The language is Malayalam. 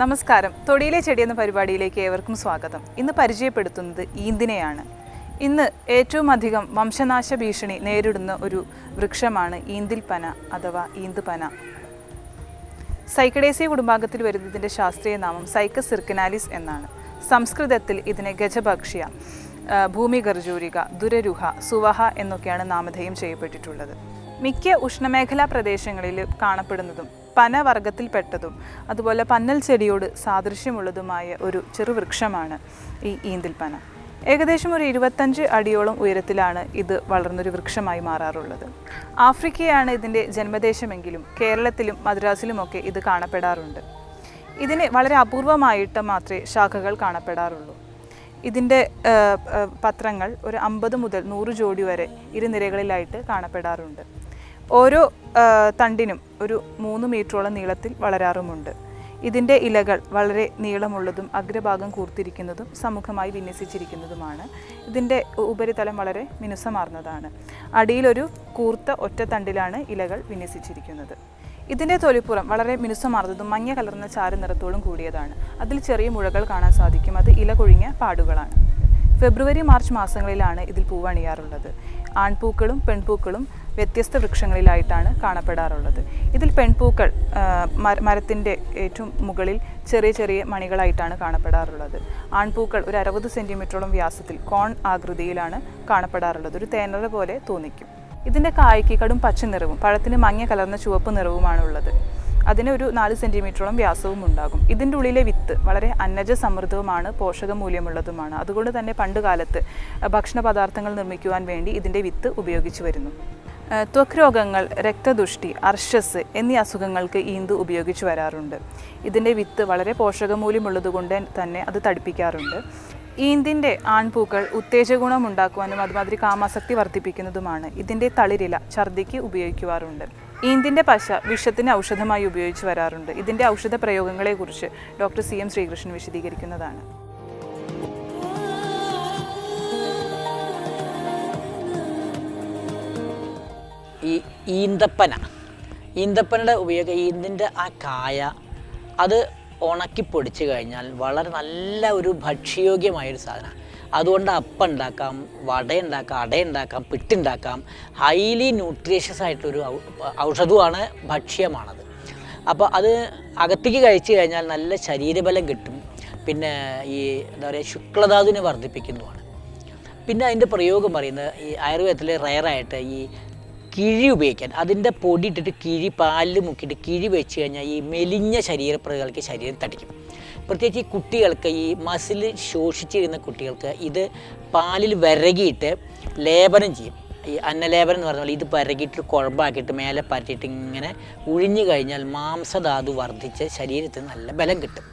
നമസ്കാരം. തൊടിയിലെ ചെടി എന്ന പരിപാടിയിലേക്ക് ഏവർക്കും സ്വാഗതം. ഇന്ന് പരിചയപ്പെടുത്തുന്നത് ഈന്തിനെയാണ്. ഇന്ന് ഏറ്റവും അധികം വംശനാശ ഭീഷണി നേരിടുന്ന ഒരു വൃക്ഷമാണ് ഈന്തിൽപ്പന അഥവാ ഈന്തുപന. സൈക്കഡേസിയ കുടുംബാംഗത്തിൽ വരുന്നതിൻ്റെ ശാസ്ത്രീയ നാമം സൈക്കസ് സിർക്കിനാലിസ് എന്നാണ്. സംസ്കൃതത്തിൽ ഇതിനെ ഗജഭക്ഷ്യ, ഭൂമിഗർജൂരിക, ദുരരുഹ, സുവഹ എന്നൊക്കെയാണ് നാമധേയം ചെയ്യപ്പെട്ടിട്ടുള്ളത്. മിക്ക ഉഷ്ണമേഖലാ പ്രദേശങ്ങളിൽ കാണപ്പെടുന്നതും പനവർഗത്തിൽപ്പെട്ടതും അതുപോലെ പന്നൽ ചെടിയോട് സാദൃശ്യമുള്ളതുമായ ഒരു ചെറുവൃക്ഷമാണ് ഈ ഈന്തിൽപ്പന. ഏകദേശം ഒരു 25 അടിയോളം ഉയരത്തിലാണ് ഇത് വളർന്നൊരു വൃക്ഷമായി മാറാറുള്ളത്. ആഫ്രിക്കയാണ് ഇതിൻ്റെ ജന്മദേശമെങ്കിലും കേരളത്തിലും മദ്രാസിലുമൊക്കെ ഇത് കാണപ്പെടാറുണ്ട്. ഇതിന് വളരെ അപൂർവമായിട്ട് മാത്രമേ ശാഖകൾ കാണപ്പെടാറുള്ളൂ. ഇതിൻ്റെ പത്രങ്ങൾ ഒരു 50 മുതൽ 100 ജോഡി വരെ ഇരുനിരകളിലായിട്ട് കാണപ്പെടാറുണ്ട്. ഓരോ തണ്ടിനും ഒരു 3 മീറ്ററോളം നീളത്തിൽ വളരാറുമുണ്ട്. ഇതിൻ്റെ ഇലകൾ വളരെ നീളമുള്ളതും അഗ്രഭാഗം കൂർത്തിരിക്കുന്നതും സമുഖമായി വിന്യസിച്ചിരിക്കുന്നതുമാണ്. ഇതിൻ്റെ ഉപരിതലം വളരെ മിനുസമാർന്നതാണ്. അടിയിലൊരു കൂർത്ത ഒറ്റ തണ്ടിലാണ് ഇലകൾ വിന്യസിച്ചിരിക്കുന്നത്. ഇതിൻ്റെ തൊലിപ്പുറം വളരെ മിനുസമാർന്നതും മഞ്ഞ കലർന്ന ചാര നിറത്തോടും കൂടിയതാണ്. അതിൽ ചെറിയ മുഴകൾ കാണാൻ സാധിക്കും. അത് ഇല കൊഴിഞ്ഞ പാടുകളാണ്. ഫെബ്രുവരി മാർച്ച് മാസങ്ങളിലാണ് ഇതിൽ പൂവണിയാറുള്ളത്. ആൺപൂക്കളും പെൺപൂക്കളും വ്യത്യസ്ത വൃക്ഷങ്ങളിലായിട്ടാണ് കാണപ്പെടാറുള്ളത്. ഇതിൽ പെൺപൂക്കൾ മരത്തിൻ്റെ ഏറ്റവും മുകളിൽ ചെറിയ ചെറിയ മണികളായിട്ടാണ് കാണപ്പെടാറുള്ളത്. ആൺപൂക്കൾ ഒരു 60 സെൻറ്റിമീറ്ററോളം വ്യാസത്തിൽ കോൺ ആകൃതിയിലാണ് കാണപ്പെടാറുള്ളത്. ഒരു തേനറ പോലെ തോന്നിക്കും. ഇതിൻ്റെ കായ്ക്ക് കടും പച്ച നിറവും പഴത്തിന് മഞ്ഞ കലർന്ന ചുവപ്പ് നിറവുമാണുള്ളത്. അതിന് ഒരു 4 സെൻറ്റിമീറ്ററോളം വ്യാസവും ഉണ്ടാകും. ഇതിൻ്റെ ഉള്ളിലെ വിത്ത് വളരെ അന്നജ സമൃദ്ധവുമാണ്, പോഷകമൂല്യമുള്ളതുമാണ്. അതുകൊണ്ട് തന്നെ പണ്ടുകാലത്ത് ഭക്ഷണ പദാർത്ഥങ്ങൾ നിർമ്മിക്കുവാൻ വേണ്ടി ഇതിൻ്റെ വിത്ത് ഉപയോഗിച്ചു വരുന്നു. ത്വക്ക് രോഗങ്ങൾ, രക്തദുഷ്ടി, അർശസ് എന്നീ അസുഖങ്ങൾക്ക് ഈന്ത് ഉപയോഗിച്ചു വരാറുണ്ട്. ഇതിൻ്റെ വിത്ത് വളരെ പോഷകമൂല്യമുള്ളതുകൊണ്ട് തന്നെ അത് തടിപ്പിക്കാറുണ്ട്. ഈന്തിൻ്റെ ആൺപൂക്കൾ ഉത്തേജഗുണം ഉണ്ടാക്കുവാനും അതുമാതിരി കാമാസക്തി വർദ്ധിപ്പിക്കുന്നതുമാണ്. ഇതിൻ്റെ തളിരില ഛർദിക്ക് ഉപയോഗിക്കുവാറുണ്ട്. ഈന്തിൻ്റെ പശ വിഷത്തിന് ഔഷധമായി ഉപയോഗിച്ച് വരാറുണ്ട്. ഇതിൻ്റെ ഔഷധ പ്രയോഗങ്ങളെക്കുറിച്ച് ഡോക്ടർ CM ശ്രീകൃഷ്ണൻ വിശദീകരിക്കുന്നതാണ്. ഈ ഈന്തപ്പനയുടെ ഉപയോഗം, ഈന്തിൻ്റെ ആ കായ അത് ഉണക്കി പൊടിച്ച് കഴിഞ്ഞാൽ വളരെ നല്ല ഒരു ഭക്ഷ്യയോഗ്യമായൊരു സാധനമാണ്. അതുകൊണ്ട് അപ്പം ഉണ്ടാക്കാം, വടയുണ്ടാക്കാം, അടയുണ്ടാക്കാം, പിട്ടുണ്ടാക്കാം. ഹൈലി ന്യൂട്രീഷ്യസ് ആയിട്ടൊരു ഔഷധമാണ്, ഭക്ഷ്യമാണത്. അപ്പോൾ അത് അകത്തേക്ക് കഴിച്ചു കഴിഞ്ഞാൽ നല്ല ശരീരബലം കിട്ടും. പിന്നെ ഈ എന്താ പറയുക, ശുക്ലധാതുവിനെ വർദ്ധിപ്പിക്കുന്നതുമാണ്. പിന്നെ അതിൻ്റെ പ്രയോഗം പറയുന്നത് ഈ ആയുർവേദത്തിൽ റയറായിട്ട് ഈ കിഴി ഉപയോഗിക്കാൻ, അതിൻ്റെ പൊടി ഇട്ടിട്ട് കിഴി പാലിൽ മുക്കിയിട്ട് കിഴി വെച്ച് കഴിഞ്ഞാൽ ഈ മെലിഞ്ഞ ശരീരപ്രകൾക്ക് ശരീരം തടിക്കും. പ്രത്യേകിച്ച് ഈ കുട്ടികൾക്ക്, ഈ മസിൽ ശോഷിച്ചിരുന്ന കുട്ടികൾക്ക് ഇത് പാലിൽ വിരകിയിട്ട് ലേപനം ചെയ്യും. ഈ അന്നലേപനം എന്ന് പറഞ്ഞാൽ ഇത് വിരകിയിട്ട് കുഴമ്പാക്കിയിട്ട് മേലെ പരട്ടിയിട്ട് ഇങ്ങനെ ഉഴിഞ്ഞു കഴിഞ്ഞാൽ മാംസധാതു വർദ്ധിച്ച് ശരീരത്തിന് നല്ല ബലം കിട്ടും.